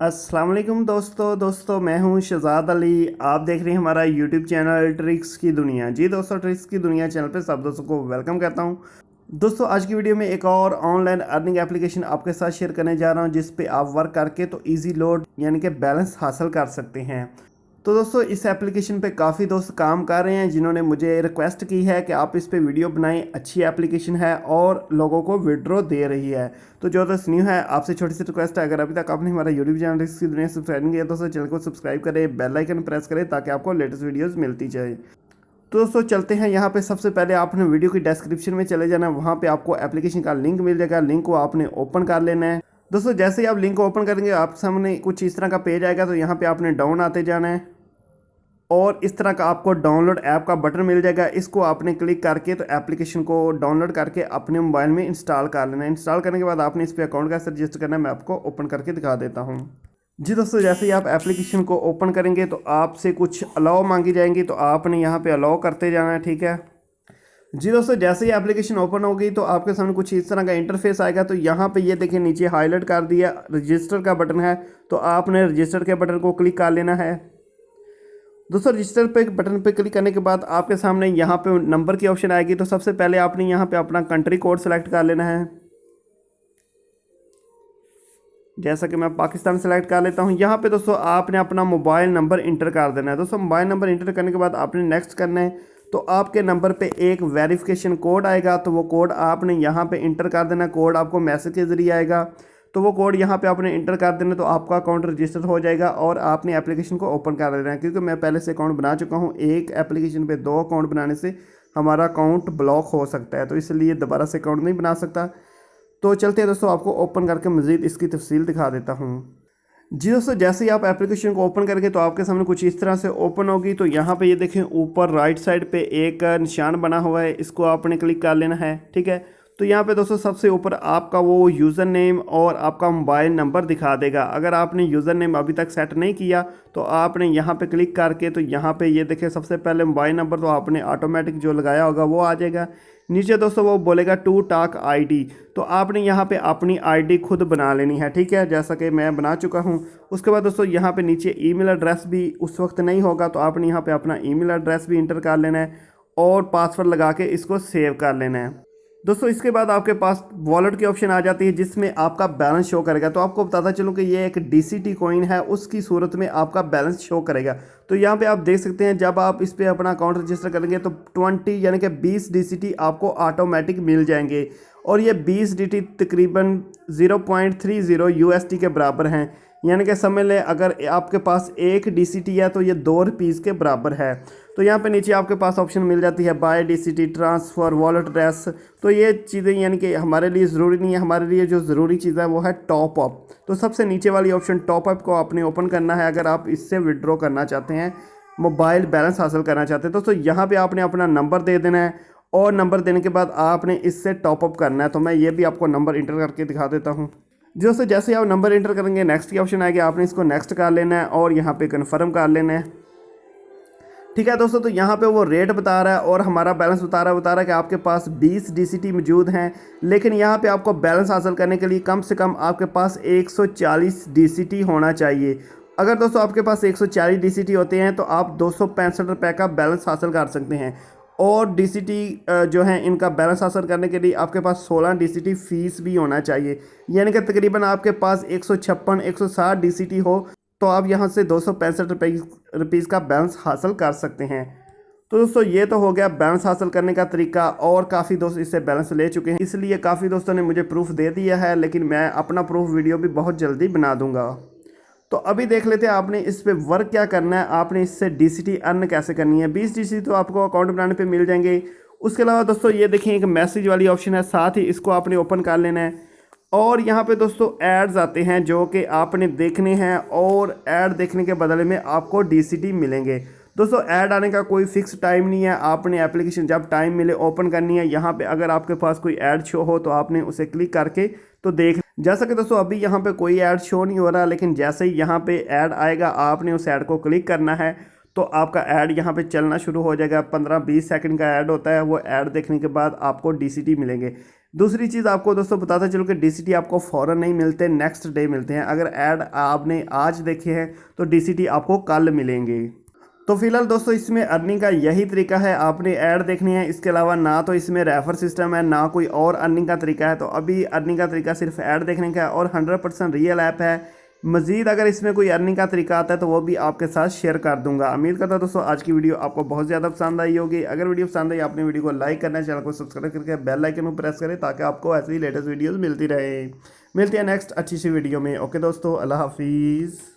अस्सलाम वालेकुम दोस्तों मैं हूं शहजाद अली। आप देख रहे हैं हमारा यूट्यूब चैनल ट्रिक्स की दुनिया। जी दोस्तों, ट्रिक्स की दुनिया चैनल पे सब दोस्तों को वेलकम करता हूं। दोस्तों आज की वीडियो में एक और ऑनलाइन अर्निंग एप्लीकेशन आपके साथ शेयर करने जा रहा हूं, जिस पे आप वर्क करके तो इजी लोड यानी कि बैलेंस हासिल कर सकते हैं। तो दोस्तों इस एप्लीकेशन पे काफ़ी दोस्त काम कर रहे हैं, जिन्होंने मुझे रिक्वेस्ट की है कि आप इस पे वीडियो बनाएं। अच्छी एप्लीकेशन है और लोगों को विड्रॉ दे रही है। तो जो दोस्त न्यू है, आपसे छोटी सी रिक्वेस्ट है, अगर अभी तक आपने हमारा यूट्यूब चैनल ट्रिक्स की दुनिया सब्सक्राइब नहीं किया तो चैनल को सब्सक्राइब करें, बेल आइकन प्रेस करें ताकि आपको लेटेस्ट वीडियोज़ मिलती जाए। तो दोस्तों चलते हैं। यहाँ पे सबसे पहले आपने वीडियो की डिस्क्रिप्शन में चले जाना है, वहाँ पे आपको एप्लीकेशन का लिंक मिल जाएगा। लिंक को आपने ओपन कर लेना है। दोस्तों जैसे ही आप लिंक को ओपन करेंगे आप सामने कुछ इस तरह का पेज आएगा। तो यहाँ पे आपने डाउन आते जाना है और इस तरह का आपको डाउनलोड ऐप का बटन मिल जाएगा। इसको आपने क्लिक करके तो एप्लीकेशन को डाउनलोड करके अपने मोबाइल में इंस्टॉल कर लेना है। इंस्टॉल करने के बाद आपने इस पर अकाउंट कैसे रजिस्टर करना है मैं आपको ओपन करके दिखा देता हूँ। जी दोस्तों, जैसे ही आप एप्लीकेशन को ओपन करेंगे तो आपसे कुछ अलाउ मांगी जाएंगी, तो आपने यहाँ पे अलाउ करते जाना है। ठीक है जी दोस्तों, जैसे ही एप्लीकेशन ओपन होगी तो आपके सामने कुछ इस तरह का इंटरफेस आएगा। तो यहाँ पे ये देखिए नीचे हाईलाइट कर दिया रजिस्टर का बटन है, तो आपने रजिस्टर के बटन को क्लिक कर लेना है। दोस्तों रजिस्टर पे बटन पे क्लिक करने के बाद आपके सामने यहाँ पे नंबर की ऑप्शन आएगी। तो सबसे पहले आपने यहाँ पे अपना कंट्री कोड सेलेक्ट कर लेना है। जैसा कि मैं पाकिस्तान सेलेक्ट कर लेता हूँ। यहाँ पे दोस्तों आपने अपना मोबाइल नंबर इंटर कर देना है। दोस्तों मोबाइल नंबर इंटर करने के बाद आपने नेक्स्ट करना है। तो आपके नंबर पे एक वेरिफिकेशन कोड आएगा, तो वो कोड आपने यहाँ पे इंटर कर देना। कोड आपको मैसेज के ज़रिए आएगा, तो वो कोड यहाँ पे आपने इंटर कर देना, तो आपका अकाउंट रजिस्टर हो जाएगा और आपने एप्लीकेशन को ओपन कर देना है। क्योंकि मैं पहले से अकाउंट बना चुका हूँ, एक एप्लीकेशन पे 2 अकाउंट बनाने से हमारा अकाउंट ब्लॉक हो सकता है, तो इसलिए दोबारा से अकाउंट नहीं बना सकता। तो चलते हैं दोस्तों, आपको ओपन करके मज़ीद इसकी तफसील दिखा देता हूँ। जी दोस्तों, जैसे ही आप एप्लीकेशन को ओपन करके तो आपके सामने कुछ इस तरह से ओपन होगी। तो यहाँ पे ये देखें ऊपर राइट साइड पे एक निशान बना हुआ है, इसको आपने क्लिक कर लेना है। ठीक है, तो यहाँ पे दोस्तों सबसे ऊपर आपका वो यूज़र नेम और आपका मोबाइल नंबर दिखा देगा। अगर आपने यूज़र नेम अभी तक सेट नहीं किया तो आपने यहाँ पे क्लिक करके तो यहाँ पे ये देखें सबसे पहले मोबाइल नंबर तो आपने ऑटोमेटिक जो लगाया होगा वो आ जाएगा। नीचे दोस्तों वो बोलेगा टू टाक आईडी, तो आपने यहाँ पे अपनी आईडी खुद बना लेनी है। ठीक है, जैसा कि मैं बना चुका हूँ। उसके बाद दोस्तों यहाँ पे नीचे ईमेल एड्रेस भी उस वक्त नहीं होगा, तो आपने यहाँ पे अपना ईमेल एड्रेस भी इंटर कर लेना है और पासवर्ड लगा के इसको सेव कर लेना है। दोस्तों इसके बाद आपके पास वॉलेट की ऑप्शन आ जाती है, जिसमें आपका बैलेंस शो करेगा। तो आपको बताता चलूँ कि ये एक DCT कॉइन है, उसकी सूरत में आपका बैलेंस शो करेगा। तो यहाँ पे आप देख सकते हैं, जब आप इस पर अपना अकाउंट रजिस्टर करेंगे तो 20 यानी कि 20 DCT आपको ऑटोमेटिक मिल जाएंगे। और ये 20 DCT तकरीबन 0.30 USD के बराबर हैं। यानी कि समझ लें अगर आपके पास 1 DCT है तो ये 2 रुपीज़ के बराबर है। तो यहाँ पे नीचे आपके पास ऑप्शन मिल जाती है by DCT, transfer, wallet address. तो ये चीज़ें यानी कि हमारे लिए ज़रूरी नहीं है। हमारे लिए जो ज़रूरी चीज़ है वो है टॉप अप। तो सबसे नीचे वाली ऑप्शन टॉप अप को आपने ओपन करना है, अगर आप इससे विड्रॉ करना चाहते हैं, मोबाइल बैलेंस हासिल करना चाहते हैं। दोस्तों यहाँ पर आपने अपना नंबर दे देना है और नंबर देने के बाद आपने इससे टॉप अप करना है। तो मैं ये भी आपको नंबर इंटर करके दिखा देता हूँ। दोस्तों जैसे ही आप नंबर इंटर करेंगे नेक्स्ट की ऑप्शन आएगी, आपने इसको नेक्स्ट कर लेना है और यहाँ पे कन्फर्म कर लेना है। ठीक है दोस्तों, तो यहाँ पे वो रेट बता रहा है और हमारा बैलेंस बता रहा है कि आपके पास 20 DCT मौजूद हैं। लेकिन यहाँ पे आपको बैलेंस हासिल करने के लिए कम से कम आपके पास 140 DCT होना चाहिए। अगर दोस्तों आपके पास 140 DCT होते हैं तो आप 265 रुपये का बैलेंस हासिल कर सकते हैं। और DCT जो है इनका बैलेंस हासिल करने के लिए आपके पास 16 DCT फीस भी होना चाहिए। यानी कि तकरीबन आपके पास 160 DCT हो तो आप यहाँ से 265 रुपीज़ का बैलेंस हासिल कर सकते हैं। तो दोस्तों ये तो हो गया बैलेंस हासिल करने का तरीका, और काफ़ी दोस्त इससे बैलेंस ले चुके हैं, इसलिए काफ़ी दोस्तों ने मुझे प्रूफ दे दिया है। लेकिन मैं अपना प्रूफ वीडियो भी बहुत जल्दी बना दूँगा। तो अभी देख लेते हैं आपने इस पे वर्क क्या करना है, आपने इससे DCT अर्न कैसे करनी है। 20 DCT तो आपको अकाउंट बनाने पे मिल जाएंगे। उसके अलावा दोस्तों ये देखिए एक मैसेज वाली ऑप्शन है, साथ ही इसको आपने ओपन कर लेना है। और यहाँ पे दोस्तों एड्स आते हैं जो कि आपने देखने हैं, और ऐड देखने के बदले में आपको DCT मिलेंगे। दोस्तों ऐड आने का कोई फिक्स टाइम नहीं है, आपने एप्लीकेशन जब टाइम मिले ओपन करनी है। यहाँ पे अगर आपके पास कोई ऐड शो हो तो आपने उसे क्लिक करके तो देख, जैसा कि दोस्तों अभी यहाँ पे कोई ऐड शो नहीं हो रहा, लेकिन जैसे ही यहाँ पे ऐड आएगा आपने उस ऐड को क्लिक करना है। तो आपका ऐड यहाँ पे चलना शुरू हो जाएगा। 15-20 सेकंड का ऐड होता है, वो ऐड देखने के बाद आपको डीसीटी मिलेंगे। दूसरी चीज़ आपको दोस्तों बताता चलो कि डीसीटी आपको फ़ौरन नहीं मिलते, नेक्स्ट डे मिलते हैं। अगर ऐड आपने आज देखे हैं तो डीसीटी आपको कल मिलेंगे। तो फिलहाल दोस्तों इसमें अर्निंग का यही तरीका है, आपने ऐड देखनी है। इसके अलावा ना तो इसमें रेफर सिस्टम है, ना कोई और अर्निंग का तरीका है। तो अभी अर्निंग का तरीका सिर्फ ऐड देखने का है और 100% रियल ऐप है। मज़ीद अगर इसमें कोई अर्निंग का तरीका आता है तो वो भी आपके साथ शेयर कर दूंगा। उम्मीद करता हूं दोस्तों आज की वीडियो आपको बहुत ज़्यादा पसंद आई होगी। अगर वीडियो पसंद आई आपने वीडियो को लाइक करना है, चैनल को सब्सक्राइब करके बेल आइकन को प्रेस करें ताकि आपको ऐसी लेटेस्ट वीडियोज़ मिलती रहे। मिलते हैं नेक्स्ट अच्छी सी वीडियो में। ओके दोस्तों, अल्लाह हाफिज़।